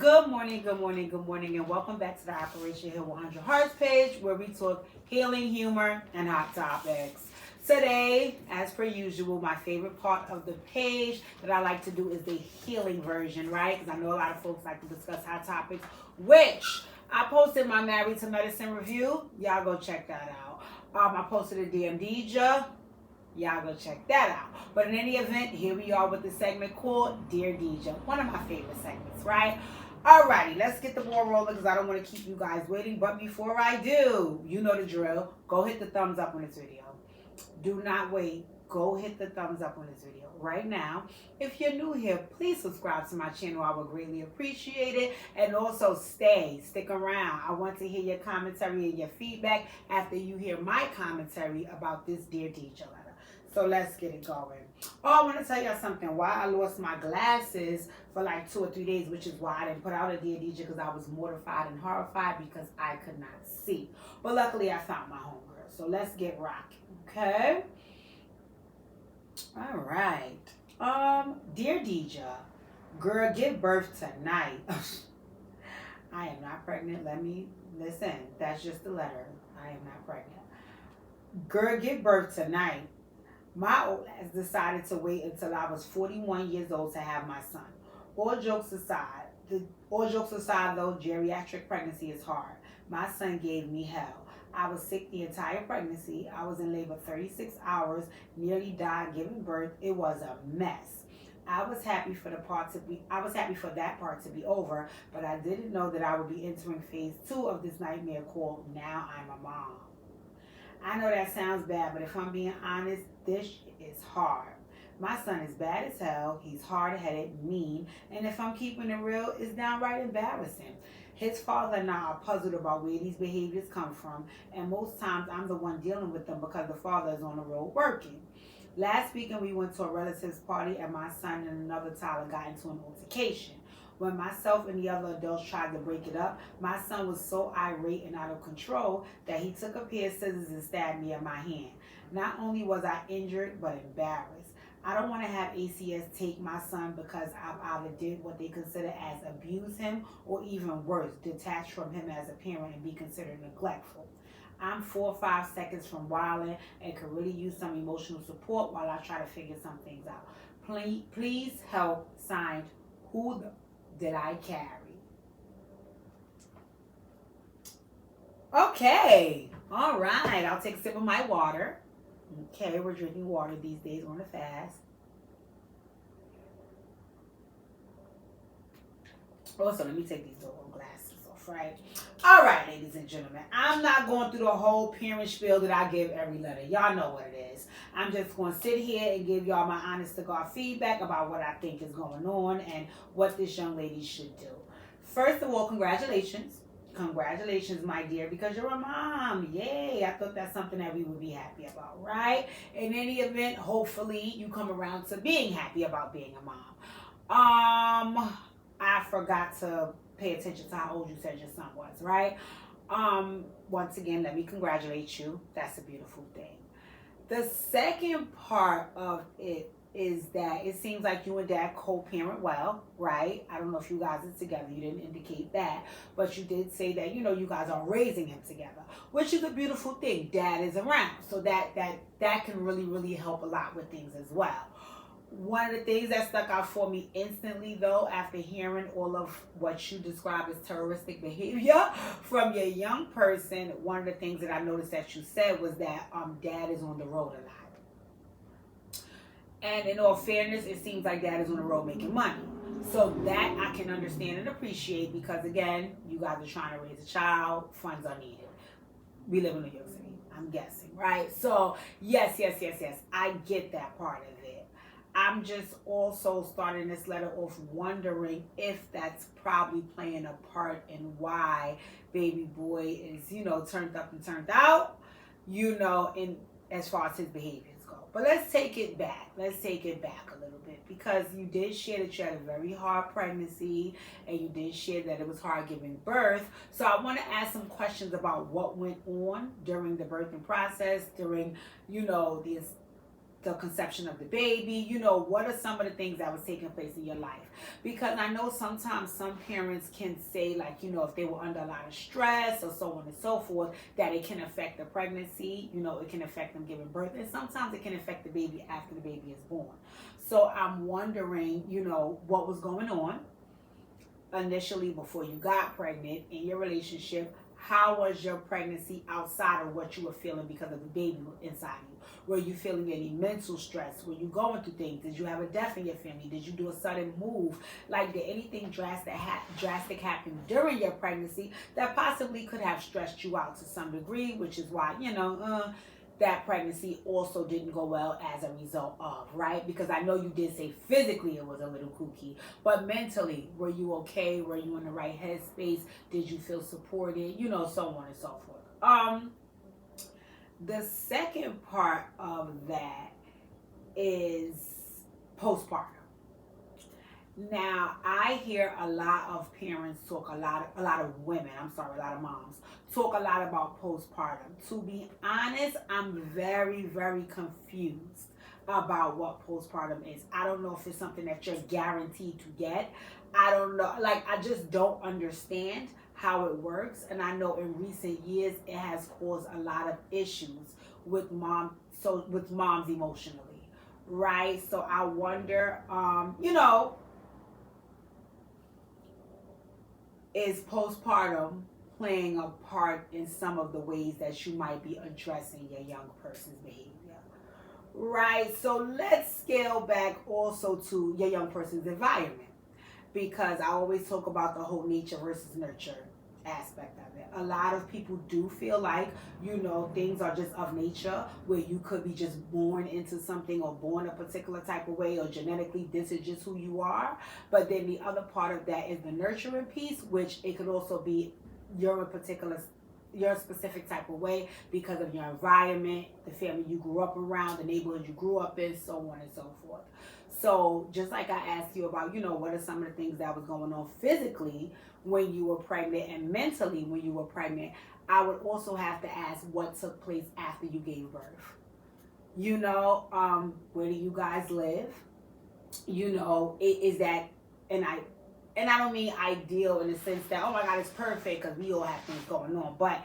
Good morning, good morning, good morning, and welcome back to the Operation Heal 100 Hearts page where we talk healing, humor, and hot topics. Today, as per usual, my favorite part of the page that I like to do is the healing version, right? Because I know a lot of folks like to discuss hot topics, which I posted my Married to Medicine review. Y'all go check that out. I posted a DMDja. Y'all go check that out. But in any event, here we are with the segment called Dear Deja. One of my favorite segments, right? Alrighty, let's get the ball rolling because I don't want to keep you guys waiting. But before I do, you know the drill. Go hit the thumbs up on this video. Do not wait. Go hit the thumbs up on this video right now. If you're new here, please subscribe to my channel. I would greatly appreciate it. And also stick around. I want to hear your commentary and your feedback after you hear my commentary about this Dear Deja letter. So let's get it going. Oh, I want to tell y'all something. Why I lost my glasses for like 2 or 3 days, which is why I didn't put out a Dear Deja, because I was mortified and horrified because I could not see. But luckily I found my homegirl. So let's get rocking, okay? All right. Dear Deja, girl, give birth tonight. I am not pregnant. Let me listen. That's just the letter. I am not pregnant. Girl, give birth tonight. My old ass decided to wait until I was 41 years old to have my son. All jokes aside, though, geriatric pregnancy is hard. My son gave me hell. I was sick the entire pregnancy. I was in labor 36 hours, nearly died giving birth. It was a mess. I was happy for that part to be over, but I didn't know that I would be entering phase 2 of this nightmare called Now I'm a Mom. I know that sounds bad, but if I'm being honest, this is hard. My son is bad as hell. He's hard-headed, mean, and if I'm keeping it real, it's downright embarrassing. His father and I are puzzled about where these behaviors come from, and most times I'm the one dealing with them because the father is on the road working. Last weekend, we went to a relative's party, and my son and another toddler got into an altercation. When myself and the other adults tried to break it up, my son was so irate and out of control that he took a pair of scissors and stabbed me in my hand. Not only was I injured, but embarrassed. I don't want to have ACS take my son because I've either did what they consider as abuse him or even worse, detach from him as a parent and be considered neglectful. I'm 4 or 5 seconds from wilding and could really use some emotional support while I try to figure some things out. Please help. Signed, Who did I carry? Okay. All right. I'll take a sip of my water. Okay, we're drinking water these days on a fast. Also, let me take these little glasses off, right? All right, ladies and gentlemen. I'm not going through the whole parent spiel that I give every letter. Y'all know what it is. I'm just going to sit here and give y'all my honest to God feedback about what I think is going on and what this young lady should do. First of all, congratulations. Congratulations, my dear, because you're a mom. Yay. I thought that's something that we would be happy about, right? In any event, hopefully you come around to being happy about being a mom. I forgot to pay attention to how old you said your son was, right? Once again, let me congratulate you. That's a beautiful thing. The second part of it is that it seems like you and dad co-parent well, right? I don't know if you guys are together. You didn't indicate that. But you did say that, you guys are raising him together, which is a beautiful thing. Dad is around. So that can really, really help a lot with things as well. One of the things that stuck out for me instantly, though, after hearing all of what you described as terroristic behavior from your young person, one of the things that I noticed that you said was that dad is on the road a lot. And in all fairness, it seems like dad is on the road making money. So that I can understand and appreciate because, again, you guys are trying to raise a child. Funds are needed. We live in New York City, I'm guessing, right? So, yes. I get that part of it. I'm just also starting this letter off wondering if that's probably playing a part in why baby boy is, turned up and turned out, in as far as his behaviors go. But let's take it back. Let's take it back a little bit because you did share that you had a very hard pregnancy and you did share that it was hard giving birth. So I want to ask some questions about what went on during the birthing process, during, the the conception of the baby, you know, what are some of the things that was taking place in your life? Because I know sometimes some parents can say, like, you know, if they were under a lot of stress or so on and so forth, that it can affect the pregnancy, you know, it can affect them giving birth, and sometimes it can affect the baby after the baby is born. So I'm wondering, you know, what was going on initially before you got pregnant in your relationship. How was your pregnancy outside of what you were feeling because of the baby inside you? Were you feeling any mental stress? Were you going through things? Did you have a death in your family? Did you do a sudden move? Like, did anything drastic happen during your pregnancy that possibly could have stressed you out to some degree, which is why, you know, that pregnancy also didn't go well as a result of, right? Because I know you did say physically it was a little kooky, but mentally, were you okay? Were you in the right headspace? Did you feel supported? You know, so on and so forth. The second part of that is postpartum. Now, I hear a lot of parents talk, a lot of women, a lot of moms talk a lot about postpartum. To be honest, I'm very, very confused about what postpartum is. I don't know if it's something that you're guaranteed to get. I don't know. Like, I just don't understand how it works. And I know in recent years, it has caused a lot of issues with with moms emotionally, right? So I wonder, you know, is postpartum playing a part in some of the ways that you might be addressing your young person's behavior? Right, so let's scale back also to your young person's environment, because I always talk about the whole nature versus nurture aspect of it. A lot of people do feel like, you know, things are just of nature, where you could be just born into something or born a particular type of way, or genetically this is just who you are. But then the other part of that is the nurturing piece, which it could also be your specific type of way because of your environment, the family you grew up around, the neighborhood you grew up in, so on and so forth. So just like I asked you about, you know, what are some of the things that was going on physically when you were pregnant and mentally when you were pregnant, I would also have to ask what took place after you gave birth. You know, where do you guys live? You know, is that, and I don't mean ideal in the sense that, oh my God, it's perfect, because we all have things going on, but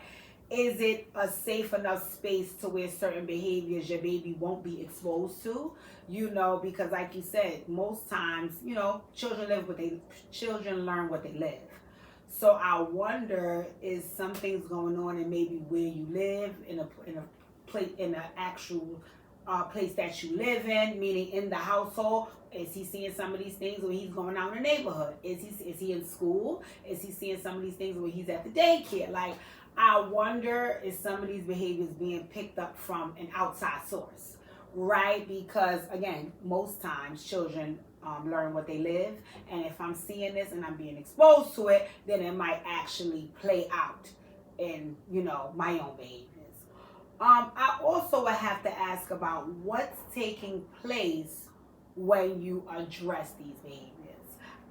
is it a safe enough space to where certain behaviors your baby won't be exposed to? You know, because like you said, most times, you know, children learn what they live. So I wonder, is some things going on in maybe where you live, in a place, in an actual place that you live in, meaning in the household? Is he seeing some of these things when he's going out in the neighborhood? Is he in school? Is he seeing some of these things when he's at the daycare? Like, I wonder, is some of these behaviors being picked up from an outside source, right? Because again, most times children learn what they live, and if I'm seeing this and I'm being exposed to it, then it might actually play out in, you know, my own behaviors. I also would have to ask about what's taking place when you address these behaviors.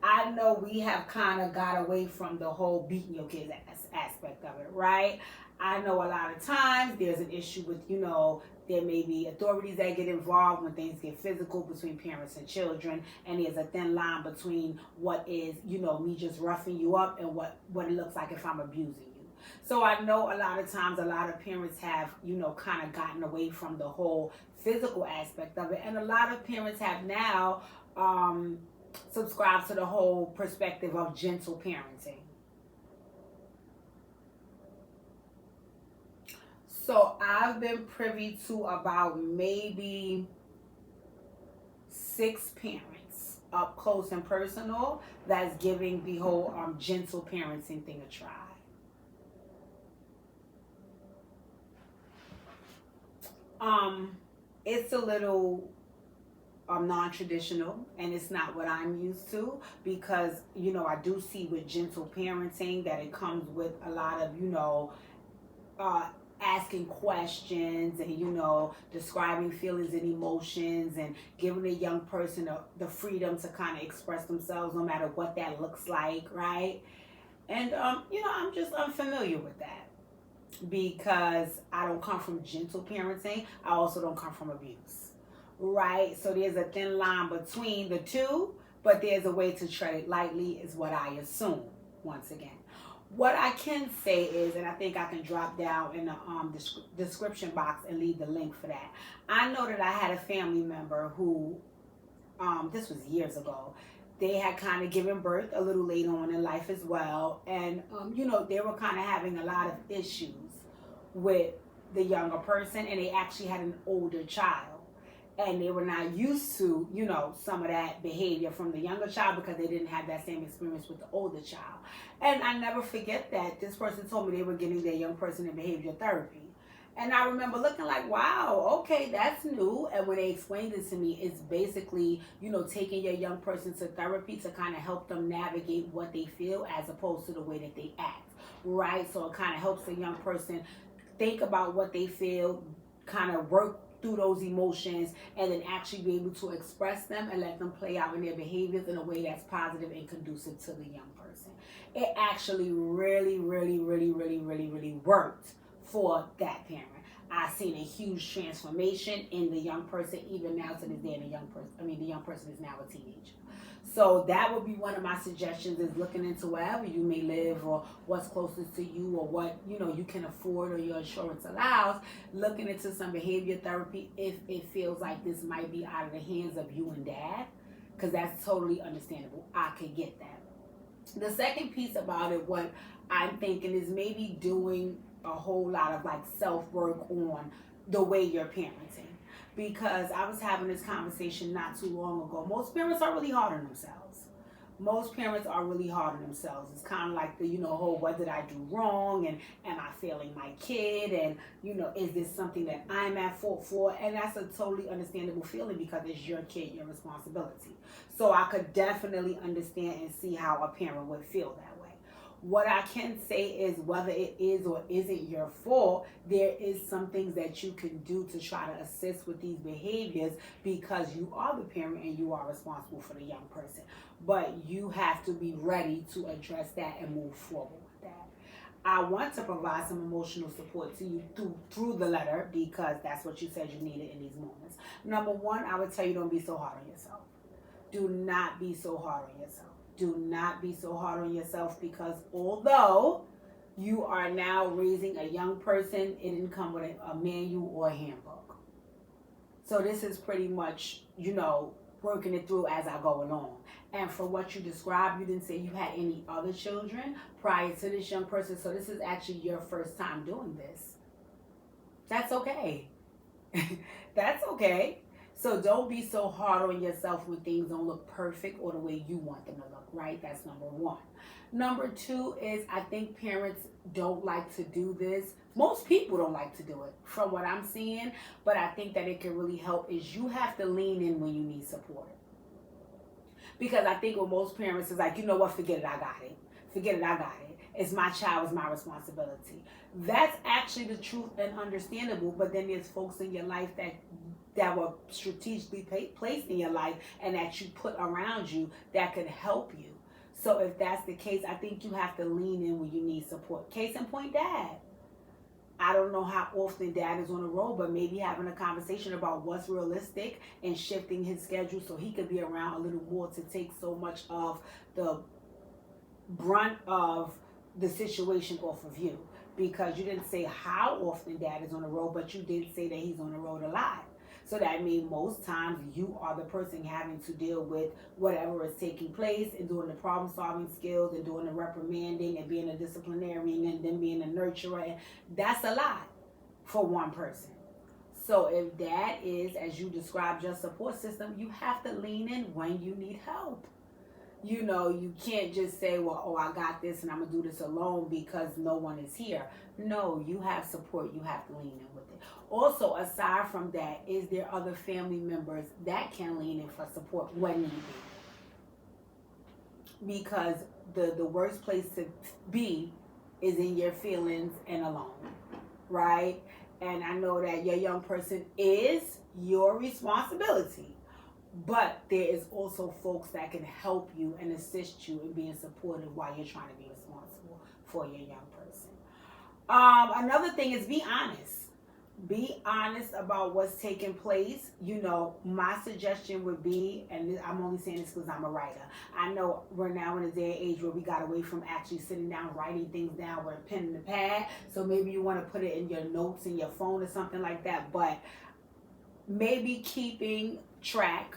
I know we have kind of got away from the whole beating your kids aspect of it, right? I know a lot of times there's an issue with, you know, there may be authorities that get involved when things get physical between parents and children, and there's a thin line between what is, you know, me just roughing you up and what it looks like if I'm abusing you. So I know a lot of times a lot of parents have, you know, kind of gotten away from the whole physical aspect of it, and a lot of parents have now subscribed to the whole perspective of gentle parenting. So I've been privy to about maybe 6 parents up close and personal that's giving the whole gentle parenting thing a try. It's a little non-traditional, and it's not what I'm used to, because, you know, I do see with gentle parenting that it comes with a lot of, you know, asking questions and, you know, describing feelings and emotions and giving a young person the freedom to kind of express themselves no matter what that looks like, right? And you know, I'm just unfamiliar with that, because I don't come from gentle parenting. I also don't come from abuse, right? So there's a thin line between the two, but there's a way to tread it lightly, is what I assume, once again. What I can say is, and I think I can drop down in the description box and leave the link for that. I know that I had a family member who, this was years ago, they had kind of given birth a little later on in life as well. And, they were kind of having a lot of issues with the younger person, and they actually had an older child. And they were not used to, some of that behavior from the younger child because they didn't have that same experience with the older child. And I never forget that this person told me they were getting their young person in behavior therapy. And I remember looking like, wow, okay, that's new. And when they explained it to me, it's basically, taking your young person to therapy to kind of help them navigate what they feel as opposed to the way that they act, right? So it kind of helps the young person think about what they feel, kind of work through those emotions, and then actually be able to express them and let them play out in their behaviors in a way that's positive and conducive to the young person. It actually really, really, really, really, really, really worked for that parent. I've seen a huge transformation in the young person, even now to this day. And the young person is now a teenager. So that would be one of my suggestions, is looking into wherever you may live or what's closest to you or what you can afford or your insurance allows, looking into some behavior therapy if it feels like this might be out of the hands of you and dad, because that's totally understandable. I could get that. The second piece about it, what I'm thinking, is maybe doing a whole lot of like self-work on the way you're parenting. Because I was having this conversation not too long ago. Most parents are really hard on themselves. Most parents are really hard on themselves. It's kind of like the, whole, what did I do wrong? And am I failing my kid? And, is this something that I'm at fault for? And that's a totally understandable feeling because it's your kid, your responsibility. So I could definitely understand and see how a parent would feel that way. What I can say is, whether it is or isn't your fault, there is some things that you can do to try to assist with these behaviors, because you are the parent and you are responsible for the young person. But you have to be ready to address that and move forward with that. I want to provide some emotional support to you through the letter, because that's what you said you needed in these moments. Number one, I would tell you, don't be so hard on yourself. Do not be so hard on yourself. Do not be so hard on yourself, because although you are now raising a young person, it didn't come with a manual or a handbook. So this is pretty much, working it through as I go along. And for what you described, you didn't say you had any other children prior to this young person. So this is actually your first time doing this. That's okay. That's okay. So don't be so hard on yourself when things don't look perfect or the way you want them to look, right? That's number one. Number two is, I think parents don't like to do this. Most people don't like to do it, from what I'm seeing. But I think that it can really help, is you have to lean in when you need support. Because I think with most parents, it's like, forget it, I got it. Forget it, I got it. It's my child, it's my responsibility. That's actually the truth and understandable. But then there's folks in your life that were strategically placed in your life and that you put around you that could help you. So if that's the case, I think you have to lean in when you need support. Case in point, dad. I don't know how often dad is on the road, but maybe having a conversation about what's realistic and shifting his schedule so he could be around a little more to take so much of the brunt of the situation off of you. Because you didn't say how often dad is on the road, but you did say that he's on the road a lot. So that means most times you are the person having to deal with whatever is taking place and doing the problem solving skills and doing the reprimanding and being a disciplinarian and then being a nurturer. And that's a lot for one person. So if that is, as you described, your support system, you have to lean in when you need help. You can't just say, well, I got this and I'm going to do this alone because no one is here. No, you have support. You have to lean in with it. Also, aside from that, is there other family members that can lean in for support when needed? Because the worst place to be is in your feelings and alone, right? And I know that your young person is your responsibility. But there is also folks that can help you and assist you in being supportive while you're trying to be responsible for your young person. Another thing is, be honest. Be honest about what's taking place. My suggestion would be, and I'm only saying this because I'm a writer. I know we're now in a day and age where we got away from actually sitting down, writing things down with a pen and a pad. So maybe you want to put it in your notes in your phone or something like that. But maybe keeping track,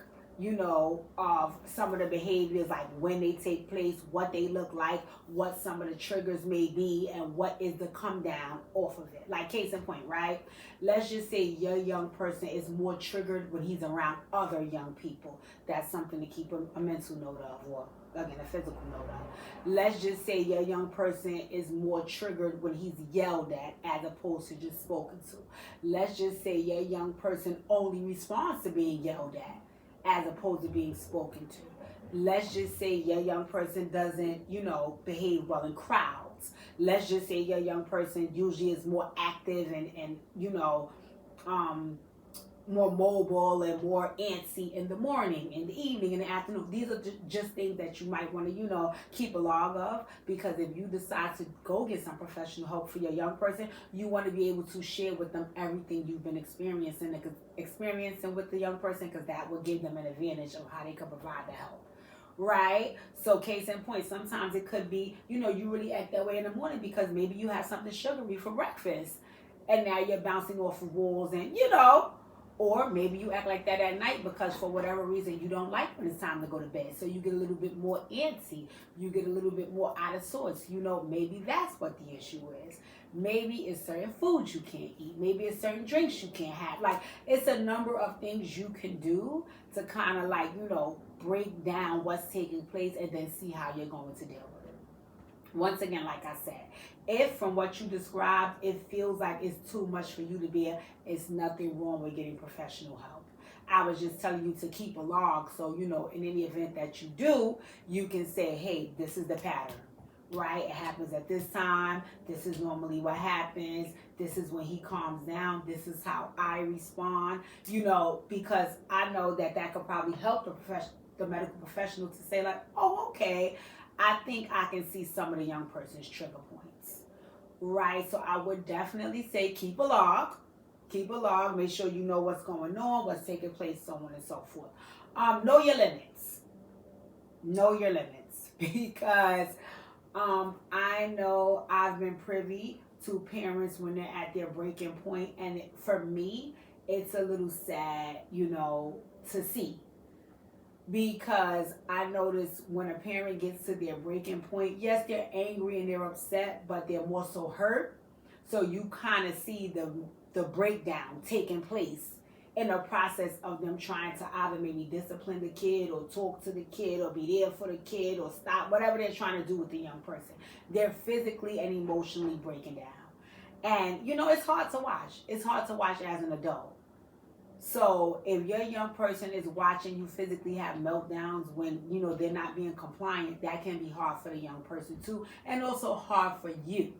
of some of the behaviors, like when they take place, what they look like, what some of the triggers may be, and what is the come down off of it. Like, case in point, right? Let's just say your young person is more triggered when he's around other young people. That's something to keep a mental note of, or again, a physical note of. Let's just say your young person is more triggered when he's yelled at as opposed to just spoken to. Let's just say your young person only responds to being yelled at as opposed to being spoken to. Let's just say your young person doesn't, behave well in crowds. Let's just say your young person usually is more active and more mobile and more antsy in the morning, in the evening, in the afternoon. These are just things that you might want to, keep a log of, because if you decide to go get some professional help for your young person, you want to be able to share with them everything you've been experiencing with the young person, because that will give them an advantage of how they can provide the help. Right? So case in point, sometimes it could be, you really act that way in the morning because maybe you have something sugary for breakfast and now you're bouncing off of walls and, or maybe you act like that at night because for whatever reason you don't like when it's time to go to bed. So you get a little bit more antsy. You get a little bit more out of sorts. Maybe that's what the issue is. Maybe it's certain foods you can't eat. Maybe it's certain drinks you can't have. Like, it's a number of things you can do to kind of break down what's taking place and then see how you're going to deal with it. Once again, like I said, if from what you described, it feels like it's too much for you to bear, it's nothing wrong with getting professional help. I was just telling you to keep a log so, in any event that you do, you can say, hey, this is the pattern, right? It happens at this time. This is normally what happens. This is when he calms down. This is how I respond, because I know that could probably help the medical professional to say like, oh, okay, I think I can see some of the young person's trigger points, right? So I would definitely say keep a log, make sure you know what's going on, what's taking place, so on and so forth. Know your limits, because I know I've been privy to parents when they're at their breaking point, and for me, it's a little sad, to see. Because I notice when a parent gets to their breaking point, yes, they're angry and they're upset, but they're more so hurt. So you kind of see the breakdown taking place in the process of them trying to either maybe discipline the kid or talk to the kid or be there for the kid or stop, whatever they're trying to do with the young person. They're physically and emotionally breaking down. And, it's hard to watch. It's hard to watch as an adult. So if your young person is watching you physically have meltdowns when, they're not being compliant, that can be hard for the young person too, and also hard for you.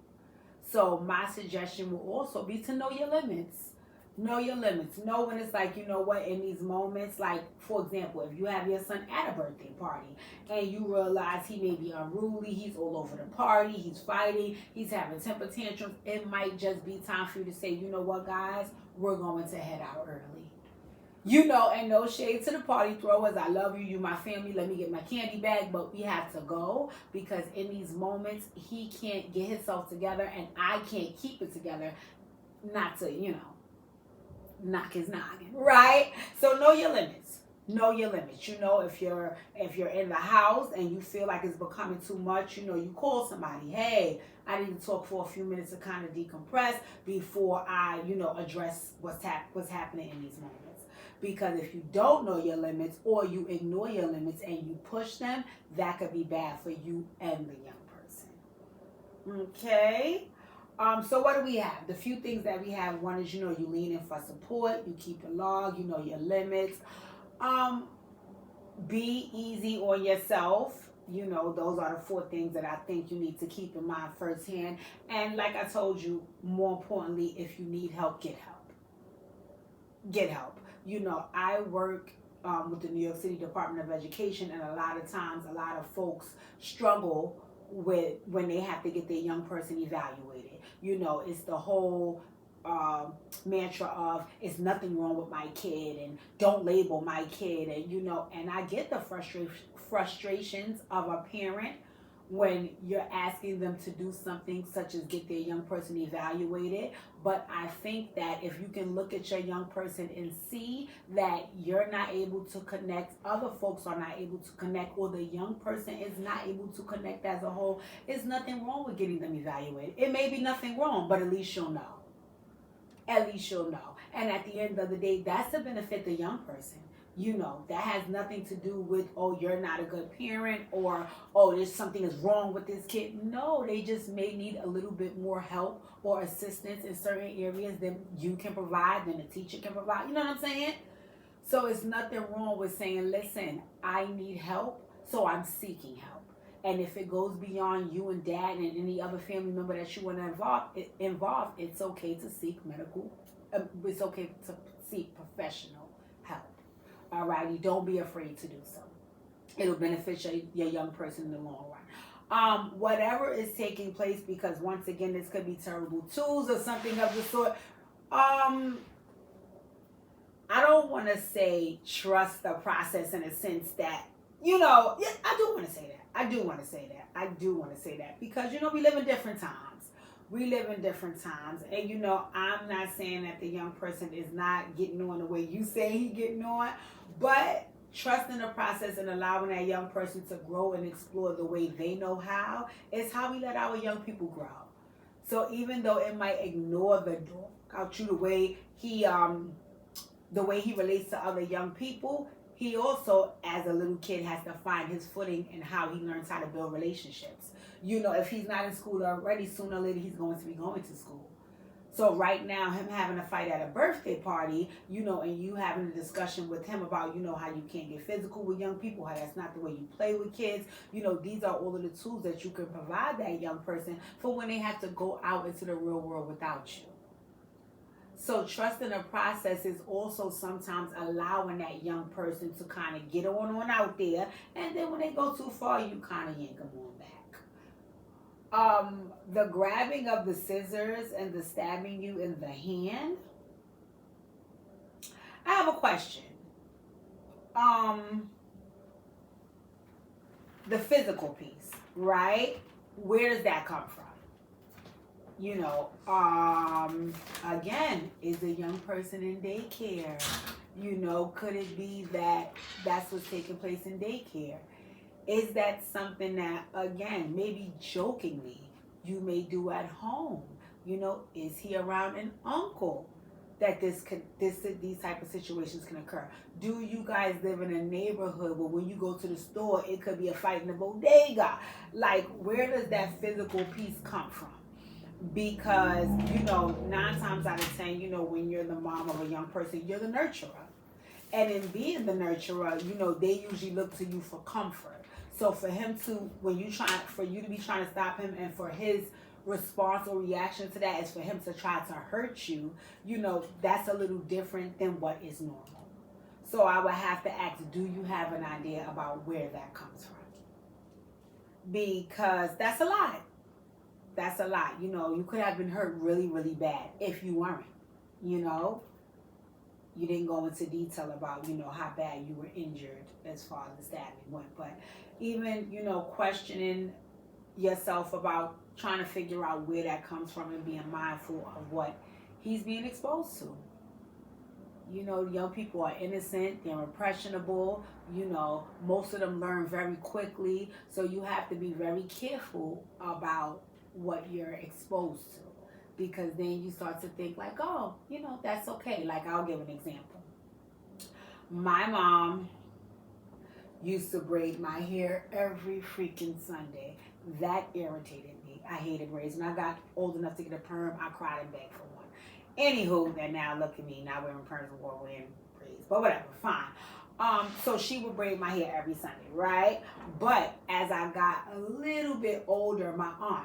So my suggestion will also be to know your limits. Know your limits. Know when it's like, in these moments, like, for example, if you have your son at a birthday party and you realize he may be unruly, he's all over the party, he's fighting, he's having temper tantrums, it might just be time for you to say, you know what, guys, we're going to head out early. And no shade to the party throwers. I love you. You my family. Let me get my candy bag. But we have to go because in these moments, he can't get himself together and I can't keep it together not to, knock his noggin, right? So know your limits. Know your limits. If you're in the house and you feel like it's becoming too much, you call somebody. Hey, I need to talk for a few minutes to kind of decompress before I, address what's happening in these moments. Because if you don't know your limits or you ignore your limits and you push them, that could be bad for you and the young person. Okay. So what do we have? The few things that we have, one is, you lean in for support, you keep a log, you know your limits. Be easy on yourself. Those are the 4 things that I think you need to keep in mind firsthand. And like I told you, more importantly, if you need help, get help. Get help. I work with the New York City Department of Education, and a lot of times, a lot of folks struggle with when they have to get their young person evaluated. It's the whole mantra of "it's nothing wrong with my kid" and "don't label my kid," and and I get the frustrations of a parent when you're asking them to do something such as get their young person evaluated. But I think that if you can look at your young person and see that you're not able to connect, other folks are not able to connect, or the young person is not able to connect as a whole, there's nothing wrong with getting them evaluated. It may be nothing wrong, but at least you'll know. At least you'll know. And at the end of the day, that's to benefit the young person. That has nothing to do with, oh, you're not a good parent, or, oh, there's something is wrong with this kid. No, they just may need a little bit more help or assistance in certain areas than you can provide, than the teacher can provide. You know what I'm saying? So it's nothing wrong with saying, listen, I need help, so I'm seeking help. And if it goes beyond you and dad and any other family member that you want to involve, it's okay to seek medical. It's okay to seek professional help. All righty, don't be afraid to do so. It'll benefit your young person in the long run. Whatever is taking place, because once again, this could be terrible twos or something of the sort. I don't want to say trust the process in a sense that, yeah, I do want to say that. I do want to say that because, we live in different times. And, I'm not saying that the young person is not getting on the way you say he getting on, but trusting the process and allowing that young person to grow and explore the way they know how is how we let our young people grow. So even though it might ignore the dog out you the way he relates to other young people, he also, as a little kid, has to find his footing in how he learns how to build relationships. If he's not in school already, sooner or later he's going to be going to school. So right now, him having a fight at a birthday party, and you having a discussion with him about, how you can't get physical with young people, how that's not the way you play with kids. These are all of the tools that you can provide that young person for when they have to go out into the real world without you. So trusting the process is also sometimes allowing that young person to kind of get on out there, and then when they go too far, you kind of yank them on back. The grabbing of the scissors and the stabbing you in the hand. I have a question. The physical piece, right? Where does that come from? Again, is a young person in daycare? Could it be that that's what's taking place in daycare? Is that something that, again, maybe jokingly, you may do at home? Is he around an uncle that these type of situations can occur? Do you guys live in a neighborhood where when you go to the store, it could be a fight in the bodega? Like, where does that physical piece come from? Because, 9 times out of 10, when you're the mom of a young person, you're the nurturer. And in being the nurturer, they usually look to you for comfort. So for him to, for you to be trying to stop him, and for his response or reaction to that is for him to try to hurt you, that's a little different than what is normal. So I would have to ask, do you have an idea about where that comes from? Because that's a lot. That's a lot. You could have been hurt really, really bad if you weren't. You didn't go into detail about, how bad you were injured as far as the stabbing went. But even, questioning yourself about trying to figure out where that comes from and being mindful of what he's being exposed to. Young people are innocent, they're impressionable, most of them learn very quickly. So you have to be very careful about what you're exposed to, because then you start to think like, oh, that's okay. Like, I'll give an example. My mom used to braid my hair every freaking Sunday. That irritated me. I hated braids. When I got old enough to get a perm, I cried and begged for one. Anywho, and now look at me, not wearing perms and wearing braids, but whatever, fine. So she would braid my hair every Sunday, right? But as I got a little bit older,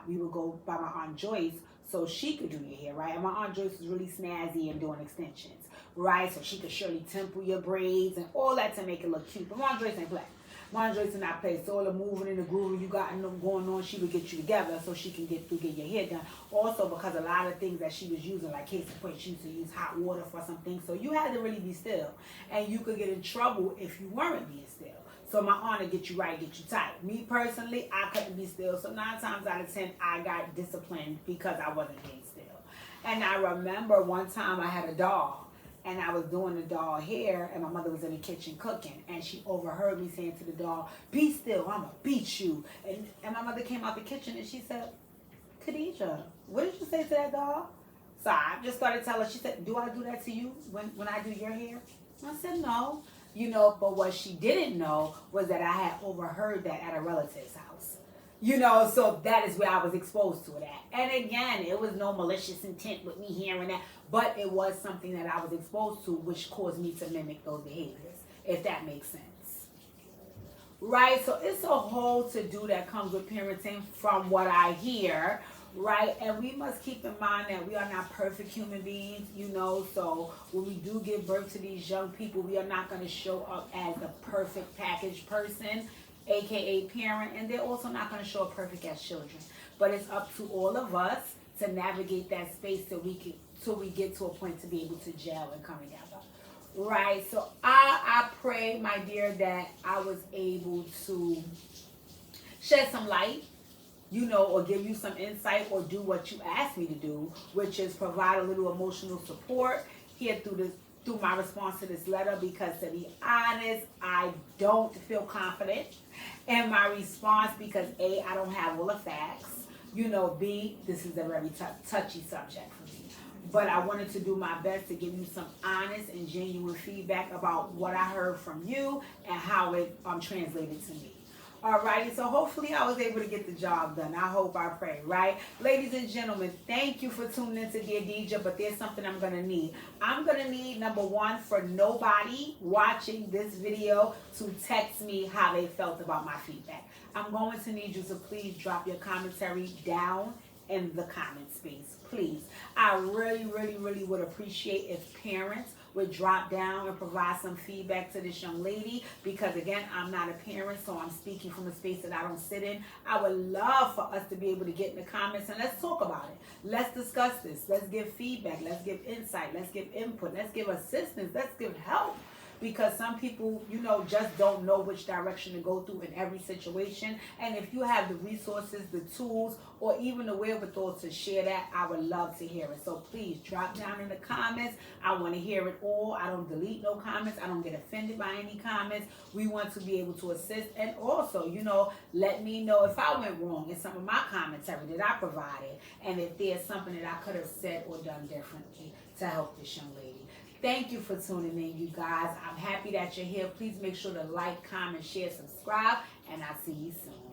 we would go by my Aunt Joyce so she could do your hair, right? And my Aunt Joyce was really snazzy and doing extensions, right? So she could surely temple your braids and all that to make it look cute. But my Aunt Joyce ain't black. Monjoyce and I played. So all the moving and the grooving you got going on, she would get you together so she can get your hair done. Also because a lot of things that she was using, like case in point, she used to use hot water for some things. So you had to really be still. And you could get in trouble if you weren't being still. So my aunt would get you right, get you tight. Me personally, I couldn't be still. So 9 times out of 10, I got disciplined because I wasn't being still. And I remember one time I had a doll, and I was doing the doll hair, and my mother was in the kitchen cooking, and she overheard me saying to the doll, "Be still, I'm gonna beat you." And my mother came out the kitchen and she said, "Khadijah, what did you say to that doll?" So I just started telling her. She said, "Do I do that to you when I do your hair?" I said, "No." But what she didn't know was that I had overheard that at a relative's house. So that is where I was exposed to it at. And again, it was no malicious intent with me hearing that, but it was something that I was exposed to, which caused me to mimic those behaviors, if that makes sense. Right? So it's a whole to-do that comes with parenting from what I hear, right? And we must keep in mind that we are not perfect human beings, so when we do give birth to these young people, we are not going to show up as the perfect packaged person, aka parent, and they're also not going to show up perfect as children. But it's up to all of us to navigate that space till we get to a point to be able to gel and come together. Right, so I pray, my dear, that I was able to shed some light, or give you some insight or do what you asked me to do, which is provide a little emotional support here through my response to this letter, because to be honest, I don't feel confident in my response because A, I don't have all the facts, B, this is a very touchy subject for me. But I wanted to do my best to give you some honest and genuine feedback about what I heard from you and how it translated to me. Alrighty, so hopefully I was able to get the job done. I hope, I pray, right? Ladies and gentlemen, thank you for tuning in to Dear Deidre, but there's something I'm going to need. I'm going to need, number one, for nobody watching this video to text me how they felt about my feedback. I'm going to need you to please drop your commentary down in the comment space, please. I really, really, really would appreciate if parents would drop down and provide some feedback to this young lady, because again, I'm not a parent, so I'm speaking from a space that I don't sit in. I would love for us to be able to get in the comments and let's talk about it. Let's discuss this. Let's give feedback. Let's give insight. Let's give input. Let's give assistance. Let's give help. Because some people, just don't know which direction to go through in every situation. And if you have the resources, the tools, or even the wherewithal to share that, I would love to hear it. So please drop down in the comments. I want to hear it all. I don't delete no comments. I don't get offended by any comments. We want to be able to assist. And also, let me know if I went wrong in some of my commentary that I provided. And if there's something that I could have said or done differently to help this young lady. Thank you for tuning in, you guys. I'm happy that you're here. Please make sure to like, comment, share, subscribe, and I'll see you soon.